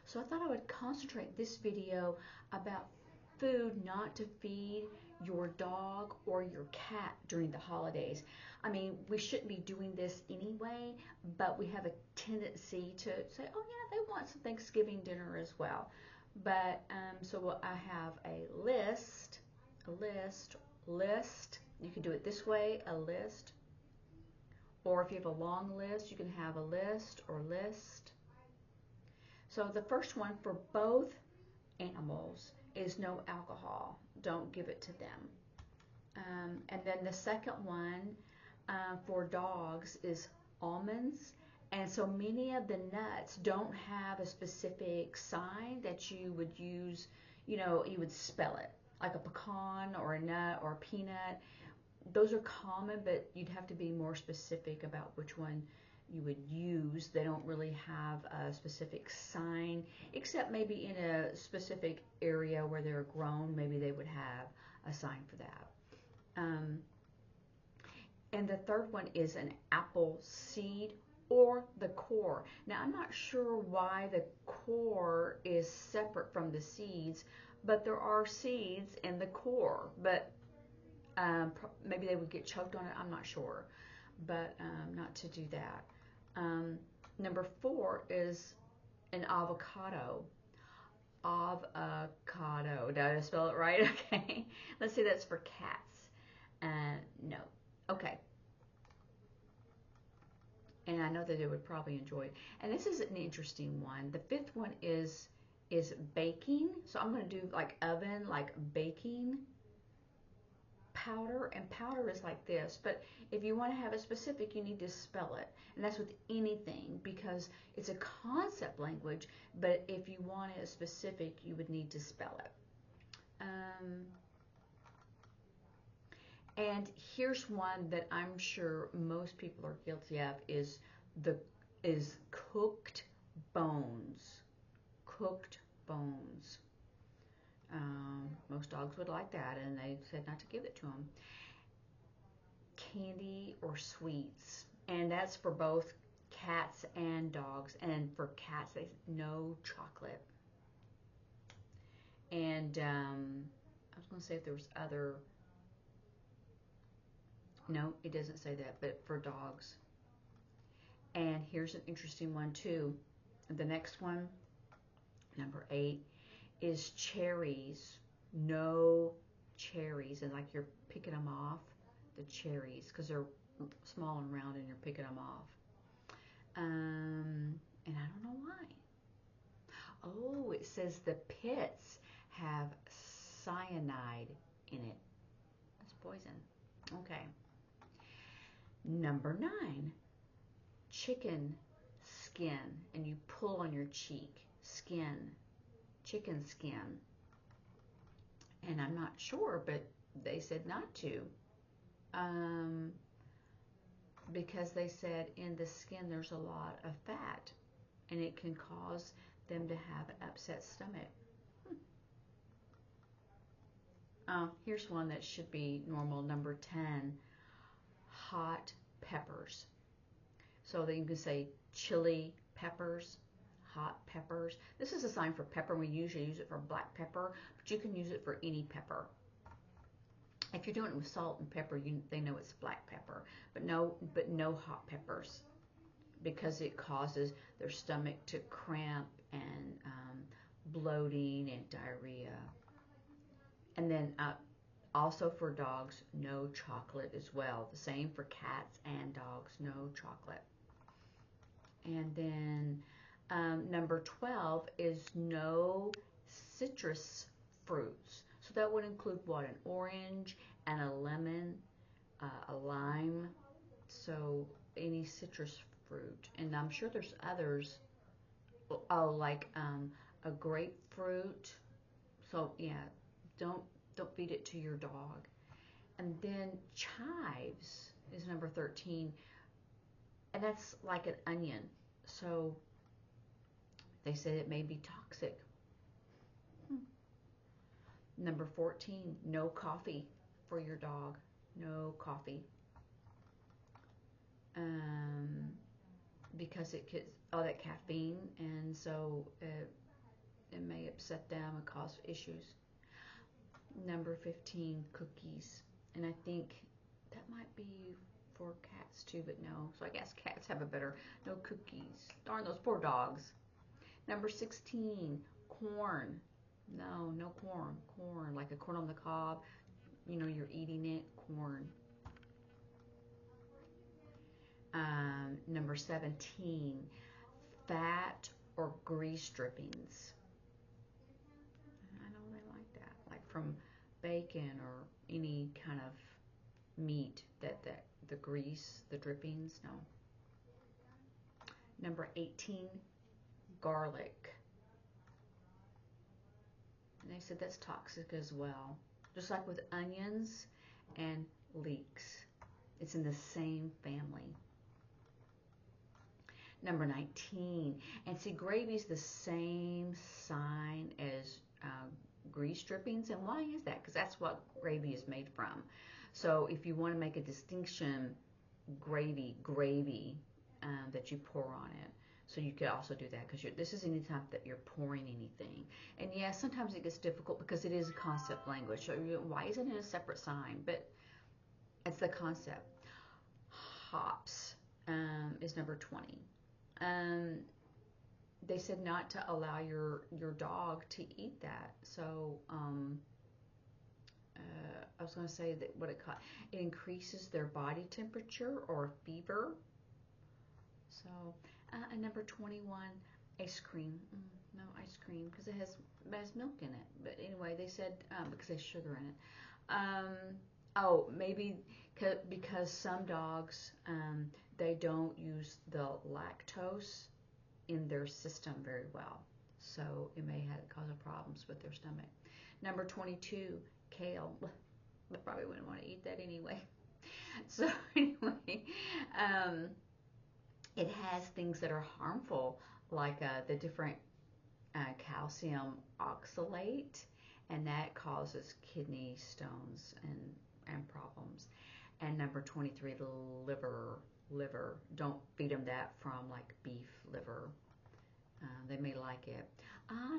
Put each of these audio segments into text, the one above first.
So I thought I would concentrate this video about food not to feed your dog or your cat during the holidays. I mean, we shouldn't be doing this anyway, but we have a tendency to say, oh yeah, they want some Thanksgiving dinner as well. But so I have a list, list. You can do it this way, a list. Or if you have a long list, you can have a list or list. So the first one for both animals is no alcohol. Don't give it to them. And then the second one for dogs is almonds. And so many of the nuts don't have a specific sign that you would use, you would spell it, like a pecan or a nut or a peanut. Those are common, but you'd have to be more specific about which one you would use. They don't really have a specific sign, except maybe in a specific area where they're grown, maybe they would have a sign for that. And the third one is an apple seed or the core. Now, I'm not sure why the core is separate from the seeds, but there are seeds in the core, but maybe they would get choked on it. I'm not sure, but not to do that. Number 4 is an avocado. Avocado. Did I spell it right? Okay. Let's see, that's for cats. No. Okay. And I know that they would probably enjoy it. And this is an interesting one. The 5th one is baking. So I'm going to do like oven, like baking powder, and powder is like this, but if you want to have it specific, you need to spell it, and that's with anything because it's a concept language, but if you want it specific, you would need to spell it. And here's one that I'm sure most people are guilty of is cooked bones. Cooked bones. Most dogs would like that, and they said not to give it to them. Candy or sweets, and that's for both cats and dogs. And for cats, they no chocolate. And I was going to say if there was other. No, it doesn't say that, but for dogs. And here's an interesting one too. The next one, number 8. Is cherries. No cherries, and like you're picking them off, the cherries, because they're small and round and you're picking them off. And I don't know why. Oh, it says the pits have cyanide in it. That's poison. Okay. Number 9, chicken skin, and you pull on your cheek. Skin. Chicken skin, and I'm not sure, but they said not to, because they said in the skin there's a lot of fat, and it can cause them to have an upset stomach. Here's one that should be normal, number 10, hot peppers. So then you can say chili peppers, hot peppers. This is a sign for pepper. We usually use it for black pepper, but you can use it for any pepper. If you're doing it with salt and pepper, they know it's black pepper, but no hot peppers, because it causes their stomach to cramp and bloating and diarrhea. And then also for dogs, no chocolate as well. The same for cats and dogs, no chocolate. And then number 12 is no citrus fruits. So that would include what? An orange and a lemon, a lime. So any citrus fruit. And I'm sure there's others. Oh, like a grapefruit. So yeah, don't feed it to your dog. And then chives is number 13. And that's like an onion. So they said it may be toxic. Number 14, no coffee for your dog. No coffee. Because it gets all that caffeine, and so it may upset them and cause issues. Number 15, cookies. And I think that might be for cats too, but no. So I guess cats have a better, no cookies. Darn those poor dogs. Number 16, corn. No, no corn. Corn, like a corn on the cob. You know, you're eating it, corn. Number 17, fat or grease drippings. I know they like that, like from bacon or any kind of meat that the grease, the drippings, no. Number 18, garlic. And they said that's toxic as well. Just like with onions and leeks. It's in the same family. Number 19, and see, gravy is the same sign as grease drippings. And why is that? Because that's what gravy is made from. So if you want to make a distinction, gravy that you pour on it. So you could also do that, because this is any time that you're pouring anything. And yeah, sometimes it gets difficult because it is a concept language. So why isn't it a separate sign? But it's the concept. Hops is number 20. They said not to allow your dog to eat that. So I was going to say that what it increases their body temperature or fever. So and number 21, ice cream. No ice cream because it has milk in it. But anyway, they said because there's sugar in it. Oh, maybe because some dogs, they don't use the lactose in their system very well. So it may cause problems with their stomach. Number 22, kale. I probably wouldn't want to eat that anyway. So anyway, it has things that are harmful, like the different calcium oxalate, and that causes kidney stones and problems. And number 23, liver. Don't feed them that from like beef liver. They may like it.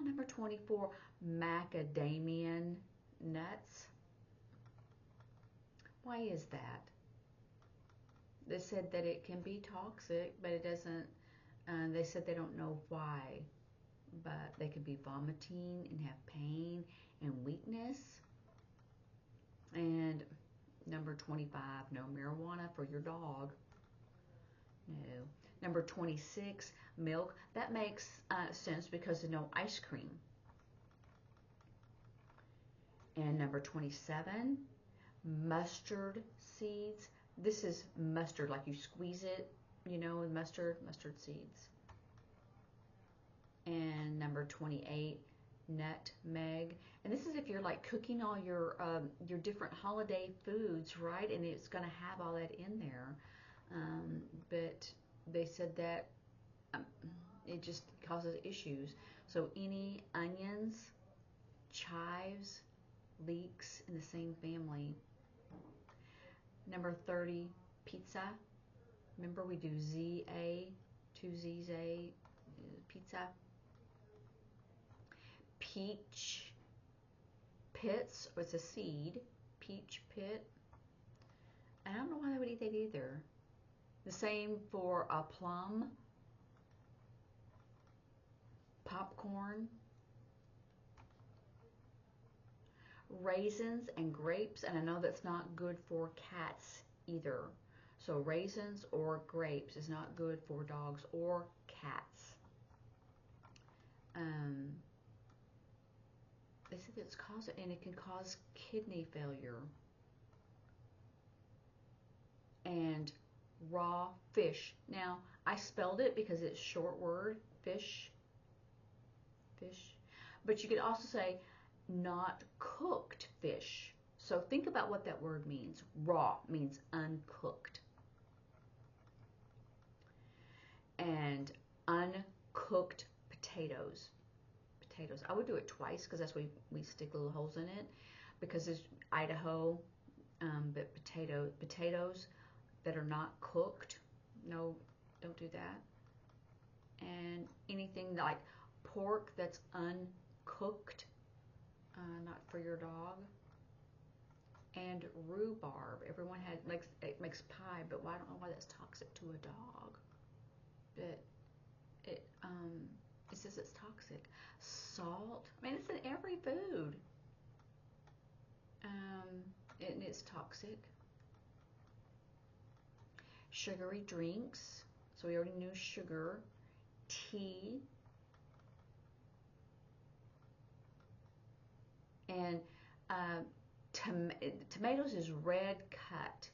Number 24, macadamia nuts. Why is that? They said that it can be toxic, but it doesn't. They said they don't know why, but they could be vomiting and have pain and weakness. And number 25, no marijuana for your dog. No. Number 26, milk. That makes sense because of no ice cream. And number 27, mustard seeds. This is mustard, like you squeeze it, you know, with mustard seeds. And number 28, nutmeg. And this is if you're like cooking all your different holiday foods, right? And it's going to have all that in there. But they said that it just causes issues. So any onions, chives, leeks in the same family. Number 30, pizza. Remember we do Z-A, 2 Z's A, pizza. Peach pits, it's a seed, peach pit. I don't know why they would eat that either. The same for a plum, popcorn, raisins and grapes, and I know that's not good for cats either. So raisins or grapes is not good for dogs or cats. They said it's and it can cause kidney failure. And raw fish. Now, I spelled it because it's short word, fish. But you could also say not cooked fish. So think about what that word means. Raw means uncooked. And uncooked potatoes. I would do it twice because that's why we stick little holes in it, because it's Idaho, but potatoes that are not cooked, no, don't do that. And anything like pork that's cooked, not for your dog. And rhubarb. Everyone makes pie, but I don't know why that's toxic to a dog. But it says it's toxic. Salt. I mean, it's in every food. And it's toxic. Sugary drinks. So we already knew sugar. Tea. And tomatoes is red cut.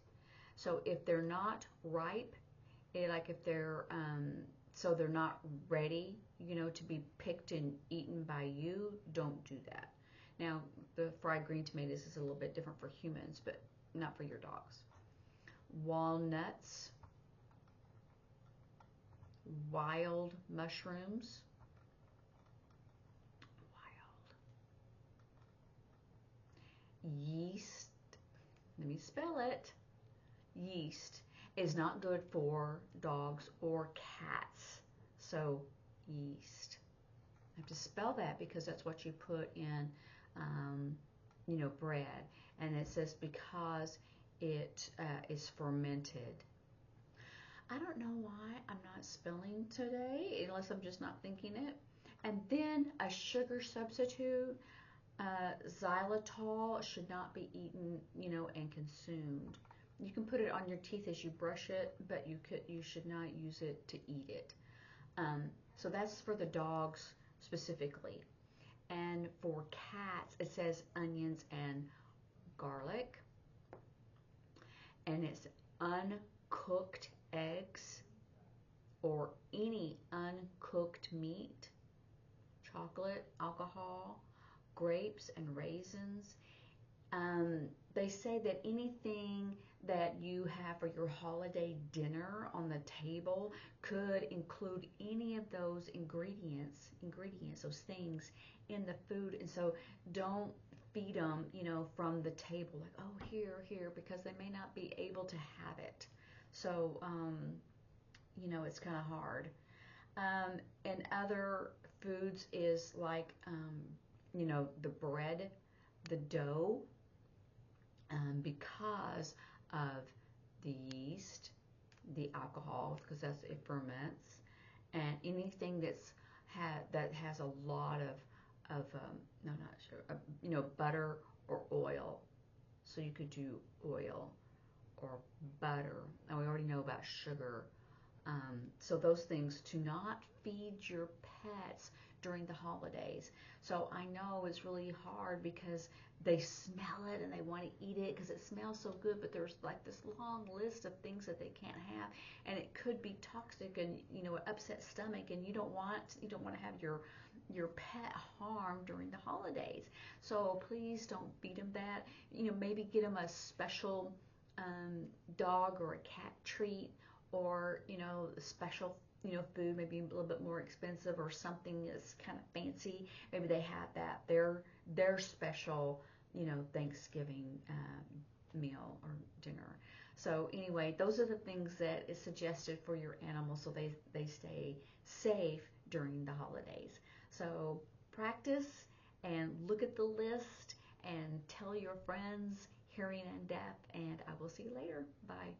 So if they're not ripe, like if they're so they're not ready, to be picked and eaten by you, don't do that. Now, the fried green tomatoes is a little bit different for humans, but not for your dogs. Walnuts, wild mushrooms, yeast. Let me spell it. Yeast is not good for dogs or cats. So, yeast. I have to spell that because that's what you put in, bread. And it says because it is fermented. I don't know why I'm not spelling today, unless I'm just not thinking it. And then a sugar substitute, xylitol should not be eaten, and consumed. You can put it on your teeth as you brush it, but you should not use it to eat it. So that's for the dogs specifically. And for cats, it says onions and garlic. And it's uncooked eggs or any uncooked meat, chocolate, alcohol, grapes, and raisins. They say that anything that you have for your holiday dinner on the table could include any of those ingredients, those things in the food. And so don't feed them, from the table, like, oh, here, because they may not be able to have it. So, it's kind of hard. And other foods is like, the bread, the dough, because of the yeast, the alcohol, because it ferments, and anything that has a lot of no, not sure, butter or oil. So you could do oil or butter, and we already know about sugar. So those things, to not feed your pets during the holidays. So I know it's really hard because they smell it and they want to eat it because it smells so good, but there's like this long list of things that they can't have, and it could be toxic and upset stomach, and you don't want to have your pet harmed during the holidays. So please don't feed them that. Maybe get them a special dog or a cat treat, or special food, maybe a little bit more expensive, or something that's kind of fancy. Maybe they have that their special Thanksgiving meal or dinner. So anyway, those are the things that is suggested for your animals so they stay safe during the holidays. So practice and look at the list and tell your friends, hearing and deaf, and I will see you later. Bye.